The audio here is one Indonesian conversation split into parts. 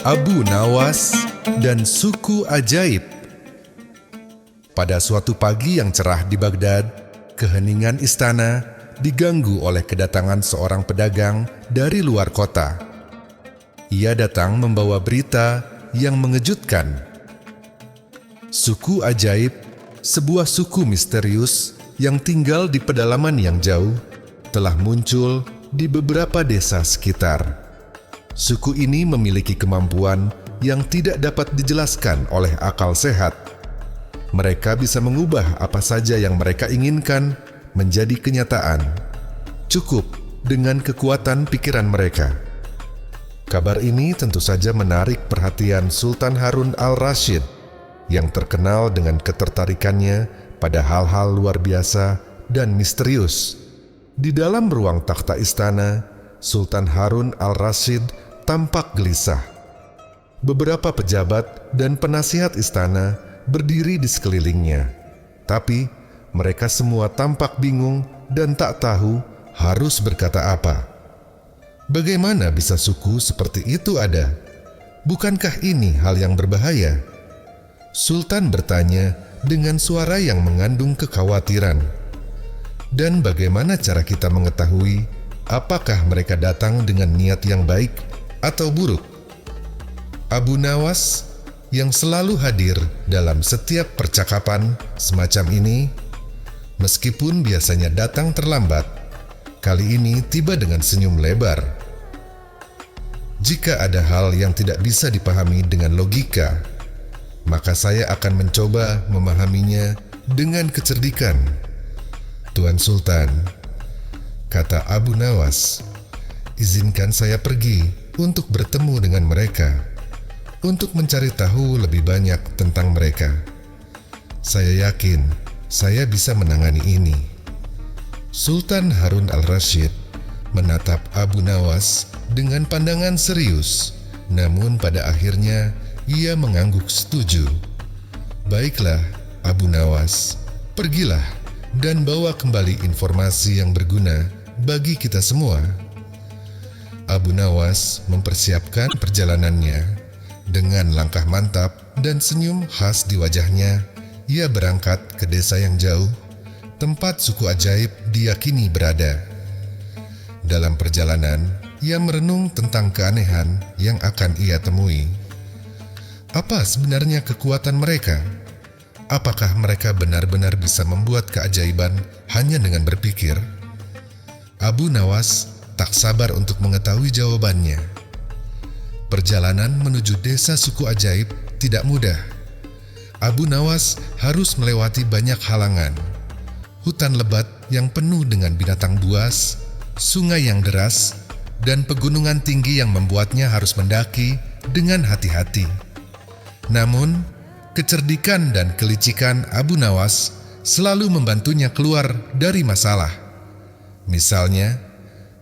Abu Nawas dan suku ajaib. Pada suatu pagi yang cerah di Baghdad, keheningan istana diganggu oleh kedatangan seorang pedagang dari luar kota. Ia datang membawa berita yang mengejutkan. Suku ajaib, sebuah suku misterius yang tinggal di pedalaman yang jauh, telah muncul di beberapa desa sekitar. Suku ini memiliki kemampuan yang tidak dapat dijelaskan oleh akal sehat. Mereka bisa mengubah apa saja yang mereka inginkan menjadi kenyataan, cukup dengan kekuatan pikiran mereka. Kabar ini tentu saja menarik perhatian Sultan Harun al-Rasyid yang terkenal dengan ketertarikannya pada hal-hal luar biasa dan misterius. Di dalam ruang takhta istana, Sultan Harun al-Rasyid tampak gelisah. Beberapa pejabat dan penasihat istana berdiri di sekelilingnya, tapi mereka semua tampak bingung dan tak tahu harus berkata apa. Bagaimana bisa suku seperti itu ada? Bukankah ini hal yang berbahaya? Sultan bertanya dengan suara yang mengandung kekhawatiran. Dan bagaimana cara kita mengetahui apakah mereka datang dengan niat yang baik atau buruk? Abu Nawas yang selalu hadir dalam setiap percakapan semacam ini, meskipun biasanya datang terlambat, kali ini tiba dengan senyum lebar. Jika ada hal yang tidak bisa dipahami dengan logika, maka saya akan mencoba memahaminya dengan kecerdikan. Tuan Sultan, kata Abu Nawas, izinkan saya pergi untuk bertemu dengan mereka, untuk mencari tahu lebih banyak tentang mereka. Saya yakin saya bisa menangani ini. Sultan Harun al-Rasyid menatap Abu Nawas dengan pandangan serius, namun pada akhirnya ia mengangguk setuju. Baiklah, Abu Nawas, pergilah dan bawa kembali informasi yang berguna bagi kita semua. Abu Nawas mempersiapkan perjalanannya. Dengan langkah mantap dan senyum khas di wajahnya, ia berangkat ke desa yang jauh, tempat suku ajaib diyakini berada. Dalam perjalanan, ia merenung tentang keanehan yang akan ia temui. Apa sebenarnya kekuatan mereka? Apakah mereka benar-benar bisa membuat keajaiban hanya dengan berpikir? Abu Nawas tak sabar untuk mengetahui jawabannya. Perjalanan menuju desa suku ajaib tidak mudah. Abu Nawas harus melewati banyak halangan. Hutan lebat yang penuh dengan binatang buas, sungai yang deras, dan pegunungan tinggi yang membuatnya harus mendaki dengan hati-hati. Namun, kecerdikan dan kelicikan Abu Nawas selalu membantunya keluar dari masalah. Misalnya,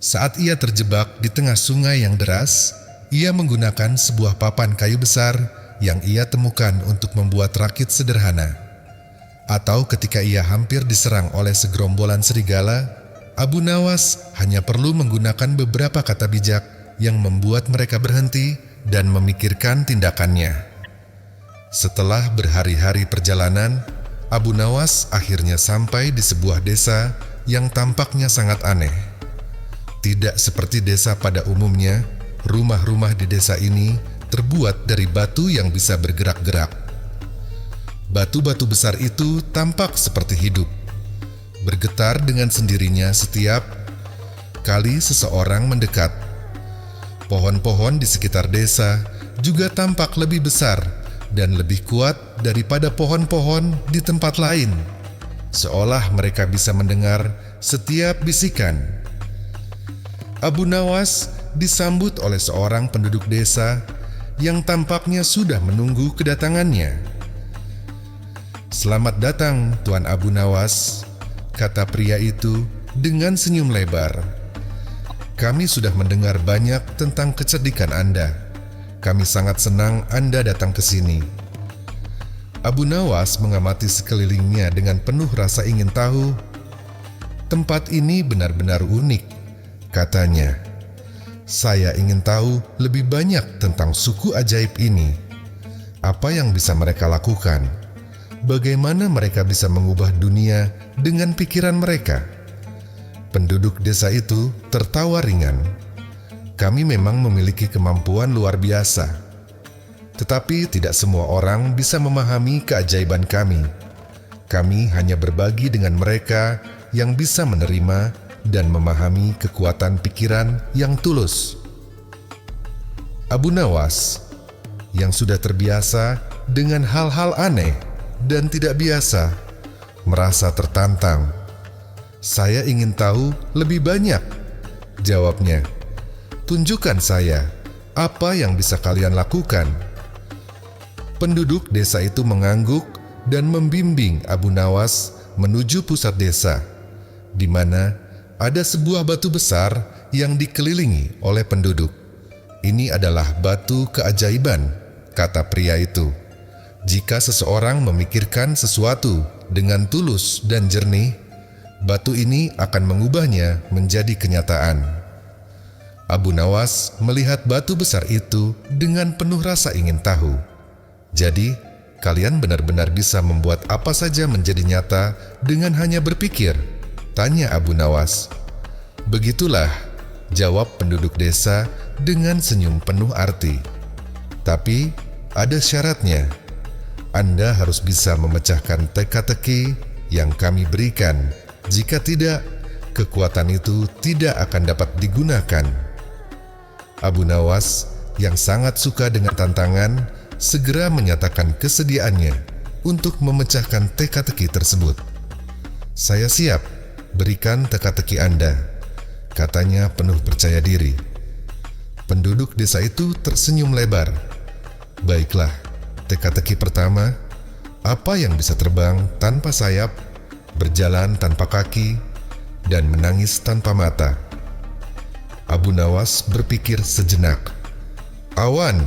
saat ia terjebak di tengah sungai yang deras, ia menggunakan sebuah papan kayu besar yang ia temukan untuk membuat rakit sederhana. Atau ketika ia hampir diserang oleh segerombolan serigala, Abu Nawas hanya perlu menggunakan beberapa kata bijak yang membuat mereka berhenti dan memikirkan tindakannya. Setelah berhari-hari perjalanan, Abu Nawas akhirnya sampai di sebuah desa yang tampaknya sangat aneh. Tidak seperti desa pada umumnya, rumah-rumah di desa ini terbuat dari batu yang bisa bergerak-gerak. Batu-batu besar itu tampak seperti hidup, bergetar dengan sendirinya setiap kali seseorang mendekat. Pohon-pohon di sekitar desa juga tampak lebih besar dan lebih kuat daripada pohon-pohon di tempat lain, seolah mereka bisa mendengar setiap bisikan. Abu Nawas disambut oleh seorang penduduk desa yang tampaknya sudah menunggu kedatangannya. "Selamat datang, Tuan Abu Nawas," kata pria itu dengan senyum lebar. "Kami sudah mendengar banyak tentang kecerdikan Anda. Kami sangat senang Anda datang ke sini." Abu Nawas mengamati sekelilingnya dengan penuh rasa ingin tahu. "Tempat ini benar-benar unik," katanya. Saya ingin tahu lebih banyak tentang suku ajaib ini. Apa yang bisa mereka lakukan? Bagaimana mereka bisa mengubah dunia dengan pikiran mereka? Penduduk desa itu tertawa ringan. Kami memang memiliki kemampuan luar biasa, tetapi tidak semua orang bisa memahami keajaiban kami. Kami hanya berbagi dengan mereka yang bisa menerima dan memahami kekuatan pikiran yang tulus. Abu Nawas, yang sudah terbiasa dengan hal-hal aneh dan tidak biasa, merasa tertantang. "Saya ingin tahu lebih banyak," jawabnya. "Tunjukkan saya apa yang bisa kalian lakukan." Penduduk desa itu mengangguk dan membimbing Abu Nawas menuju pusat desa, di mana ada sebuah batu besar yang dikelilingi oleh penduduk. "Ini adalah batu keajaiban," kata pria itu. "Jika seseorang memikirkan sesuatu dengan tulus dan jernih, batu ini akan mengubahnya menjadi kenyataan." Abu Nawas melihat batu besar itu dengan penuh rasa ingin tahu. "Jadi, kalian benar-benar bisa membuat apa saja menjadi nyata dengan hanya berpikir?" tanya Abu Nawas. "Begitulah," jawab penduduk desa dengan senyum penuh arti. "Tapi ada syaratnya. Anda harus bisa memecahkan teka-teki yang kami berikan. Jika tidak, kekuatan itu tidak akan dapat digunakan." Abu Nawas yang sangat suka dengan tantangan segera menyatakan kesediaannya untuk memecahkan teka-teki tersebut. "Saya siap, berikan teka-teki Anda," katanya penuh percaya diri. Penduduk desa itu tersenyum lebar. "Baiklah, teka-teki pertama, apa yang bisa terbang tanpa sayap, berjalan tanpa kaki, dan menangis tanpa mata?" Abu Nawas berpikir sejenak. "Awan,"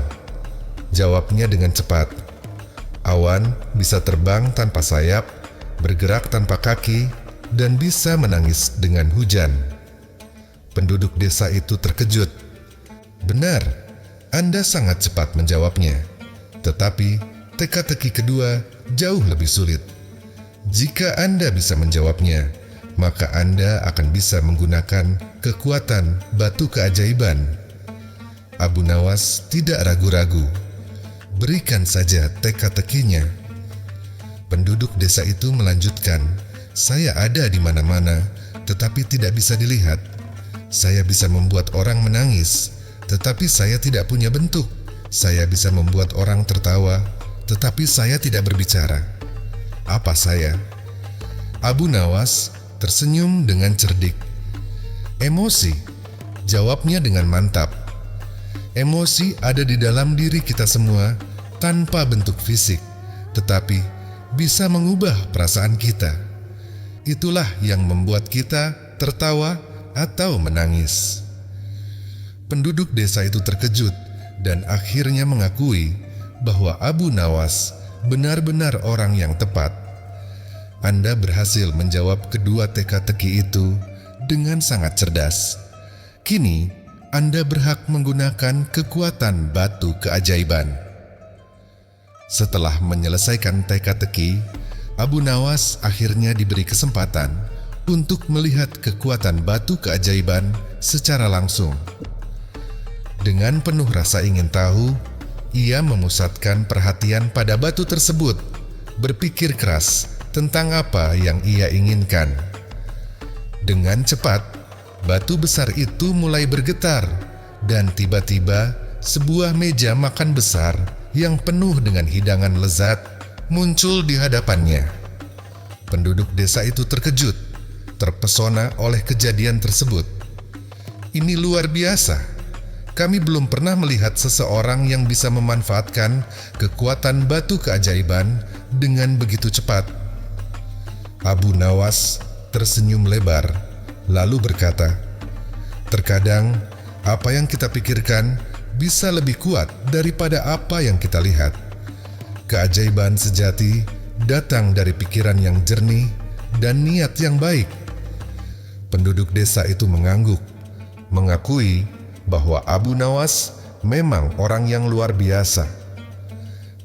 jawabnya dengan cepat. "Awan bisa terbang tanpa sayap, bergerak tanpa kaki, dan bisa menangis dengan hujan." Penduduk desa itu terkejut. "Benar, Anda sangat cepat menjawabnya. Tetapi teka-teki kedua jauh lebih sulit. Jika Anda bisa menjawabnya, maka Anda akan bisa menggunakan kekuatan batu keajaiban." Abu Nawas tidak ragu-ragu. "Berikan saja teka-tekinya." Penduduk desa itu melanjutkan, "Saya ada di mana-mana, tetapi tidak bisa dilihat. Saya bisa membuat orang menangis, tetapi saya tidak punya bentuk. Saya bisa membuat orang tertawa, tetapi saya tidak berbicara. Apa saya?" Abu Nawas tersenyum dengan cerdik. "Emosi," jawabnya dengan mantap. "Emosi ada di dalam diri kita semua tanpa bentuk fisik, tetapi bisa mengubah perasaan kita. Itulah yang membuat kita tertawa atau menangis." Penduduk desa itu terkejut dan akhirnya mengakui bahwa Abu Nawas benar-benar orang yang tepat. Anda berhasil menjawab kedua teka-teki itu dengan sangat cerdas. Kini, Anda berhak menggunakan kekuatan batu keajaiban. Setelah menyelesaikan teka-teki, Abu Nawas akhirnya diberi kesempatan untuk melihat kekuatan batu keajaiban secara langsung. Dengan penuh rasa ingin tahu, ia memusatkan perhatian pada batu tersebut, berpikir keras tentang apa yang ia inginkan. Dengan cepat, batu besar itu mulai bergetar, dan tiba-tiba sebuah meja makan besar yang penuh dengan hidangan lezat muncul di hadapannya. Penduduk desa itu terkejut, terpesona oleh kejadian tersebut. "Ini luar biasa. Kami belum pernah melihat seseorang yang bisa memanfaatkan kekuatan batu keajaiban dengan begitu cepat." Abu Nawas tersenyum lebar, lalu berkata, "Terkadang apa yang kita pikirkan bisa lebih kuat daripada apa yang kita lihat. Keajaiban sejati datang dari pikiran yang jernih dan niat yang baik." Penduduk desa itu mengangguk, mengakui bahwa Abu Nawas memang orang yang luar biasa.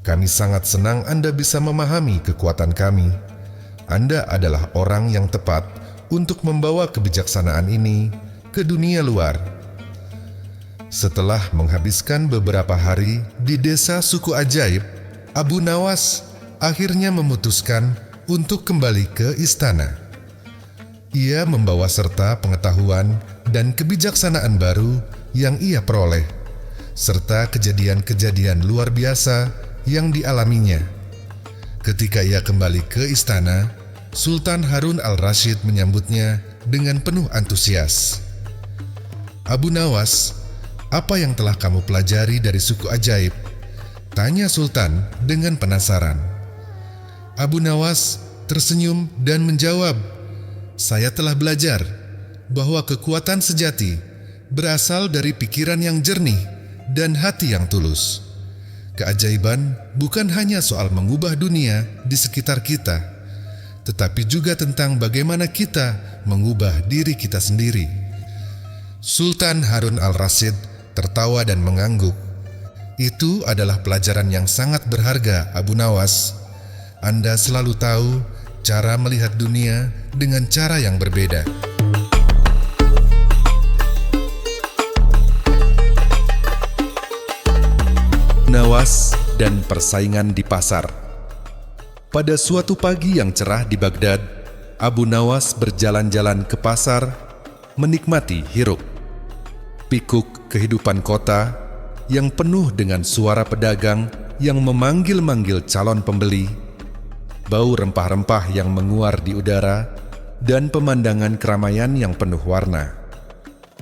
Kami sangat senang Anda bisa memahami kekuatan kami. Anda adalah orang yang tepat untuk membawa kebijaksanaan ini ke dunia luar. Setelah menghabiskan beberapa hari di desa suku ajaib, Abu Nawas akhirnya memutuskan untuk kembali ke istana. Ia membawa serta pengetahuan dan kebijaksanaan baru yang ia peroleh, serta kejadian-kejadian luar biasa yang dialaminya. Ketika ia kembali ke istana, Sultan Harun al-Rasyid menyambutnya dengan penuh antusias. "Abu Nawas, apa yang telah kamu pelajari dari suku ajaib?" tanya Sultan dengan penasaran. Abu Nawas tersenyum dan menjawab, "Saya telah belajar bahwa kekuatan sejati berasal dari pikiran yang jernih dan hati yang tulus. Keajaiban bukan hanya soal mengubah dunia di sekitar kita, tetapi juga tentang bagaimana kita mengubah diri kita sendiri." Sultan Harun al-Rasyid tertawa dan mengangguk. "Itu adalah pelajaran yang sangat berharga, Abu Nawas. Anda selalu tahu cara melihat dunia dengan cara yang berbeda." Nawas dan persaingan di pasar. Pada suatu pagi yang cerah di Baghdad, Abu Nawas berjalan-jalan ke pasar, menikmati hiruk pikuk kehidupan kota yang penuh dengan suara pedagang yang memanggil-manggil calon pembeli, bau rempah-rempah yang menguar di udara, dan pemandangan keramaian yang penuh warna.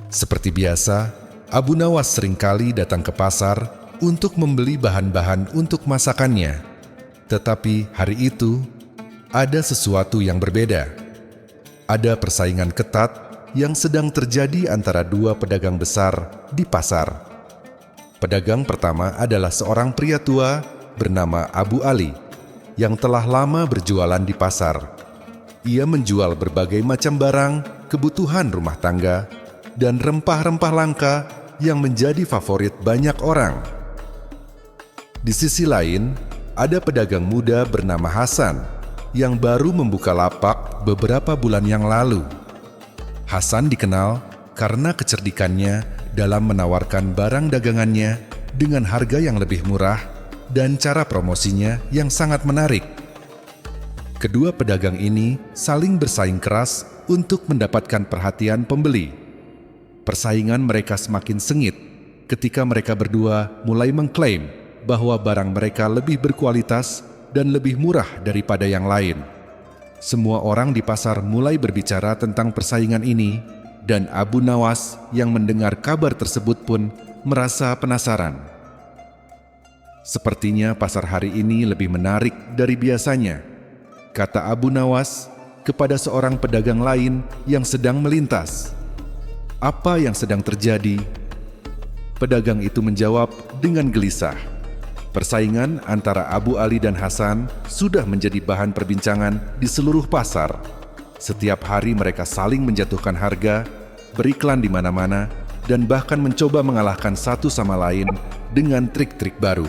Seperti biasa, Abu Nawas seringkali datang ke pasar untuk membeli bahan-bahan untuk masakannya. Tetapi hari itu, ada sesuatu yang berbeda. Ada persaingan ketat yang sedang terjadi antara dua pedagang besar di pasar. Pedagang pertama adalah seorang pria tua bernama Abu Ali yang telah lama berjualan di pasar. Ia menjual berbagai macam barang, kebutuhan rumah tangga, dan rempah-rempah langka yang menjadi favorit banyak orang. Di sisi lain, ada pedagang muda bernama Hasan yang baru membuka lapak beberapa bulan yang lalu. Hasan dikenal karena kecerdikannya dalam menawarkan barang dagangannya dengan harga yang lebih murah dan cara promosinya yang sangat menarik. Kedua pedagang ini saling bersaing keras untuk mendapatkan perhatian pembeli. Persaingan mereka semakin sengit ketika mereka berdua mulai mengklaim bahwa barang mereka lebih berkualitas dan lebih murah daripada yang lain. Semua orang di pasar mulai berbicara tentang persaingan ini, dan Abu Nawas yang mendengar kabar tersebut pun merasa penasaran. "Sepertinya pasar hari ini lebih menarik dari biasanya," kata Abu Nawas kepada seorang pedagang lain yang sedang melintas. "Apa yang sedang terjadi?" Pedagang itu menjawab dengan gelisah. Persaingan antara Abu Ali dan Hasan sudah menjadi bahan perbincangan di seluruh pasar. Setiap hari mereka saling menjatuhkan harga, beriklan di mana-mana, dan bahkan mencoba mengalahkan satu sama lain dengan trik-trik baru.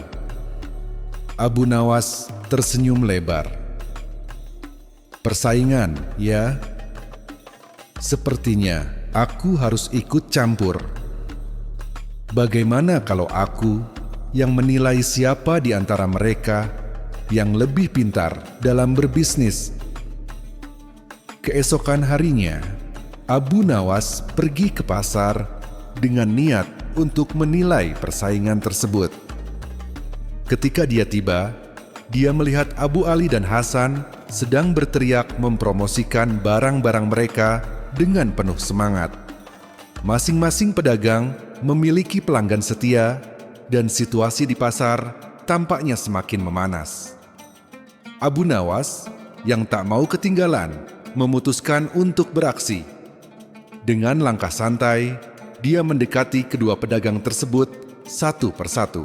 Abu Nawas tersenyum lebar. "Persaingan, ya? Sepertinya aku harus ikut campur. Bagaimana kalau aku yang menilai siapa di antara mereka yang lebih pintar dalam berbisnis?" Keesokan harinya, Abu Nawas pergi ke pasar dengan niat untuk menilai persaingan tersebut. Ketika dia tiba, dia melihat Abu Ali dan Hasan sedang berteriak mempromosikan barang-barang mereka dengan penuh semangat. Masing-masing pedagang memiliki pelanggan setia, dan situasi di pasar tampaknya semakin memanas. Abu Nawas yang tak mau ketinggalan memutuskan untuk beraksi. Dengan langkah santai, dia mendekati kedua pedagang tersebut satu persatu.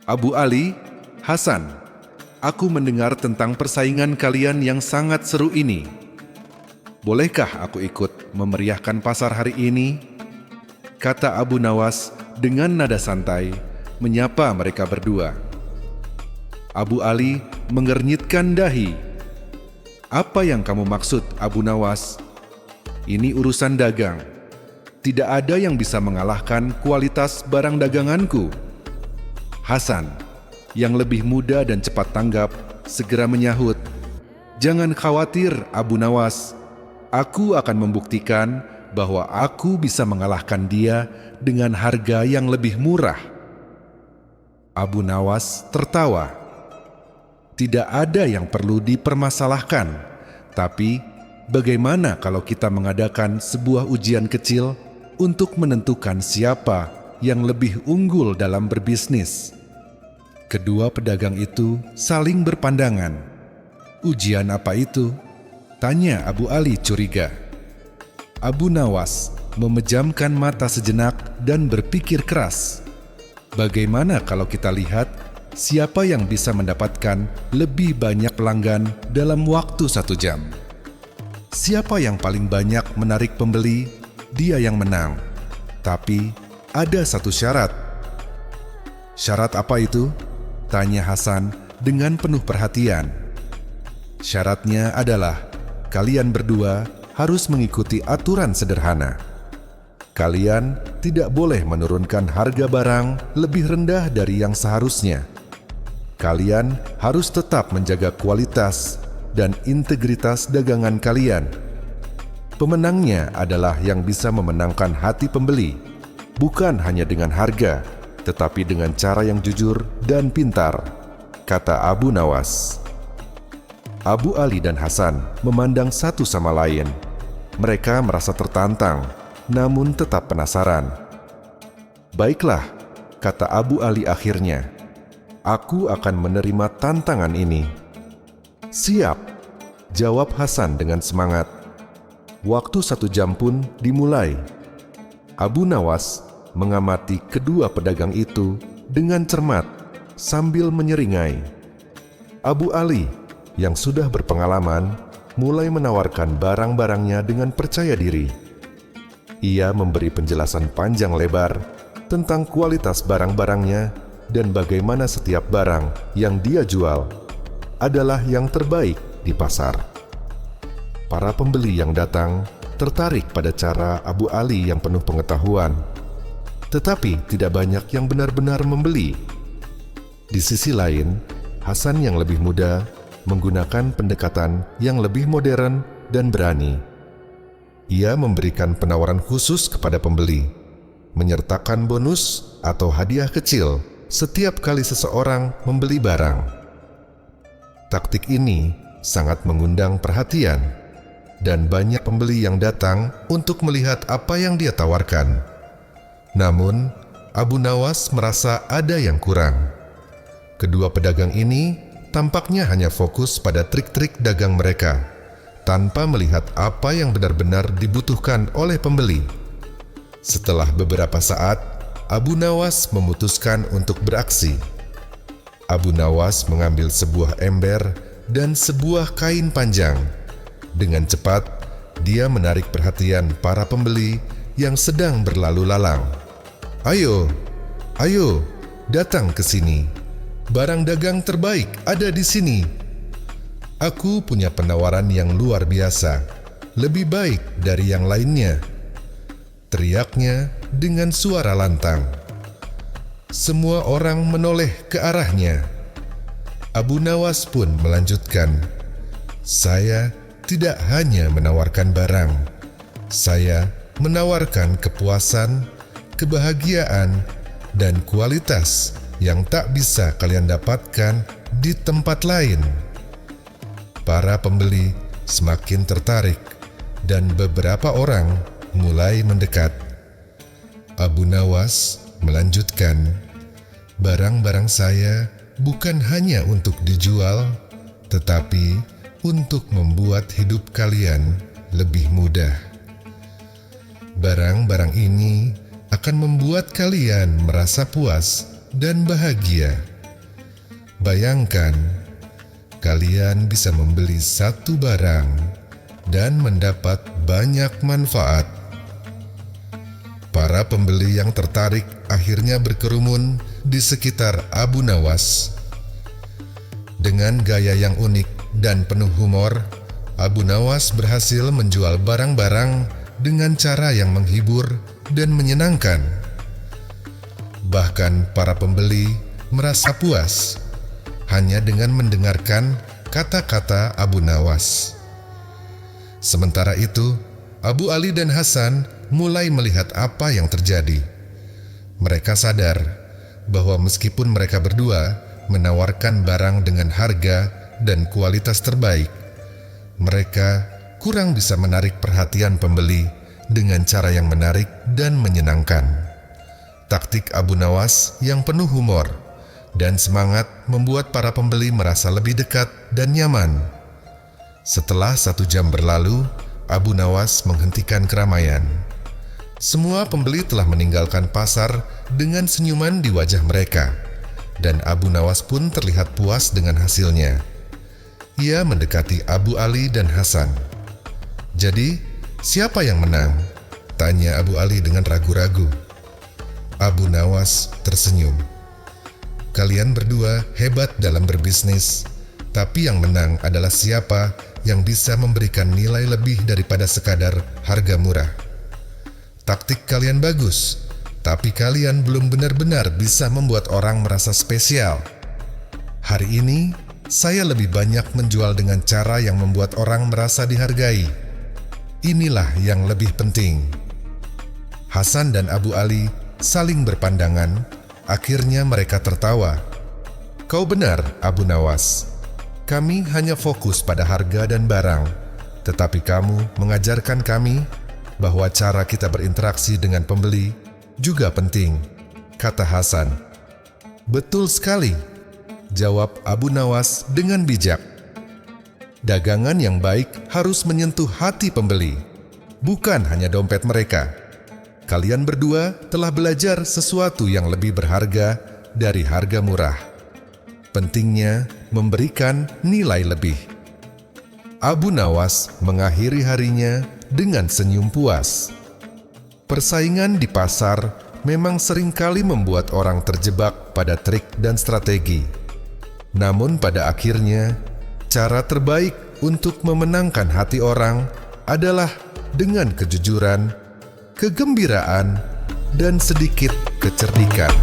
"Abu Ali, Hasan, aku mendengar tentang persaingan kalian yang sangat seru ini. Bolehkah aku ikut memeriahkan pasar hari ini?" kata Abu Nawas dengan nada santai, menyapa mereka berdua. Abu Ali mengernyitkan dahi. "Apa yang kamu maksud, Abu Nawas? Ini urusan dagang. Tidak ada yang bisa mengalahkan kualitas barang daganganku." Hasan, yang lebih muda dan cepat tanggap, segera menyahut, "Jangan khawatir, Abu Nawas. Aku akan membuktikan bahwa aku bisa mengalahkan dia dengan harga yang lebih murah." Abu Nawas tertawa. "Tidak ada yang perlu dipermasalahkan, tapi bagaimana kalau kita mengadakan sebuah ujian kecil untuk menentukan siapa yang lebih unggul dalam berbisnis?" Kedua pedagang itu saling berpandangan. "Ujian apa itu?" tanya Abu Ali curiga. Abu Nawas memejamkan mata sejenak dan berpikir keras. "Bagaimana kalau kita lihat siapa yang bisa mendapatkan lebih banyak pelanggan dalam waktu 1 jam? Siapa yang paling banyak menarik pembeli, dia yang menang. Tapi ada satu syarat." "Syarat apa itu?" tanya Hasan dengan penuh perhatian. "Syaratnya adalah kalian berdua harus mengikuti aturan sederhana. Kalian tidak boleh menurunkan harga barang lebih rendah dari yang seharusnya. Kalian harus tetap menjaga kualitas dan integritas dagangan kalian. Pemenangnya adalah yang bisa memenangkan hati pembeli, bukan hanya dengan harga, tetapi dengan cara yang jujur dan pintar," kata Abu Nawas. Abu Ali dan Hasan memandang satu sama lain. Mereka merasa tertantang, namun tetap penasaran. "Baiklah," kata Abu Ali akhirnya. "Aku akan menerima tantangan ini." "Siap," jawab Hasan dengan semangat. Waktu 1 jam pun dimulai. Abu Nawas mengamati kedua pedagang itu dengan cermat sambil menyeringai. Abu Ali yang sudah berpengalaman mulai menawarkan barang-barangnya dengan percaya diri. Ia memberi penjelasan panjang lebar tentang kualitas barang-barangnya dan bagaimana setiap barang yang dia jual adalah yang terbaik di pasar. Para pembeli yang datang tertarik pada cara Abu Ali yang penuh pengetahuan, tetapi tidak banyak yang benar-benar membeli. Di sisi lain, Hasan yang lebih muda menggunakan pendekatan yang lebih modern dan berani. Ia memberikan penawaran khusus kepada pembeli, menyertakan bonus atau hadiah kecil setiap kali seseorang membeli barang. Taktik ini sangat mengundang perhatian, dan banyak pembeli yang datang untuk melihat apa yang dia tawarkan. Namun, Abu Nawas merasa ada yang kurang. Kedua pedagang ini tampaknya hanya fokus pada trik-trik dagang mereka, tanpa melihat apa yang benar-benar dibutuhkan oleh pembeli. Setelah beberapa saat, Abu Nawas memutuskan untuk beraksi. Abu Nawas mengambil sebuah ember dan sebuah kain panjang. Dengan cepat, dia menarik perhatian para pembeli yang sedang berlalu lalang. Ayo, datang ke sini. Barang dagang terbaik ada di sini. Aku punya penawaran yang luar biasa, lebih baik dari yang lainnya," teriaknya dengan suara lantang. Semua orang menoleh ke arahnya. Abu Nawas pun melanjutkan, "Saya tidak hanya menawarkan barang. Saya menawarkan kepuasan, kebahagiaan, dan kualitas yang tak bisa kalian dapatkan di tempat lain." Para pembeli semakin tertarik dan beberapa orang mulai mendekat. Abu Nawas melanjutkan, "Barang-barang saya bukan hanya untuk dijual, tetapi untuk membuat hidup kalian lebih mudah. Barang-barang ini akan membuat kalian merasa puas dan bahagia. Bayangkan, kalian bisa membeli satu barang dan mendapat banyak manfaat." Para Para pembeli yang tertarik akhirnya berkerumun di sekitar Abu Nawas. Dengan gaya yang unik dan penuh humor, Abu Nawas berhasil menjual barang-barang dengan cara yang menghibur dan menyenangkan. Bahkan para pembeli merasa puas hanya dengan mendengarkan kata-kata Abu Nawas. Sementara itu, Abu Ali dan Hasan mulai melihat apa yang terjadi. Mereka sadar bahwa meskipun mereka berdua menawarkan barang dengan harga dan kualitas terbaik, mereka kurang bisa menarik perhatian pembeli dengan cara yang menarik dan menyenangkan. Taktik Abu Nawas yang penuh humor dan semangat membuat para pembeli merasa lebih dekat dan nyaman. Setelah 1 jam berlalu, Abu Nawas menghentikan keramaian. Semua pembeli telah meninggalkan pasar dengan senyuman di wajah mereka, dan Abu Nawas pun terlihat puas dengan hasilnya. Ia mendekati Abu Ali dan Hasan. "Jadi, siapa yang menang?" tanya Abu Ali dengan ragu-ragu. Abu Nawas tersenyum. "Kalian berdua hebat dalam berbisnis, tapi yang menang adalah siapa yang bisa memberikan nilai lebih daripada sekadar harga murah. Taktik kalian bagus, tapi kalian belum benar-benar bisa membuat orang merasa spesial. Hari ini, saya lebih banyak menjual dengan cara yang membuat orang merasa dihargai. Inilah yang lebih penting." Hasan dan Abu Ali saling berpandangan, akhirnya mereka tertawa. "Kau benar, Abu Nawas. Kami hanya fokus pada harga dan barang, tetapi kamu mengajarkan kami bahwa cara kita berinteraksi dengan pembeli juga penting," kata Hasan. "Betul sekali," jawab Abu Nawas dengan bijak. "Dagangan yang baik harus menyentuh hati pembeli, bukan hanya dompet mereka. Kalian berdua telah belajar sesuatu yang lebih berharga dari harga murah. Pentingnya memberikan nilai lebih." Abu Nawas mengakhiri harinya dengan senyum puas. Persaingan di pasar memang seringkali membuat orang terjebak pada trik dan strategi. Namun pada akhirnya, cara terbaik untuk memenangkan hati orang adalah dengan kejujuran, kegembiraan, dan sedikit kecerdikan.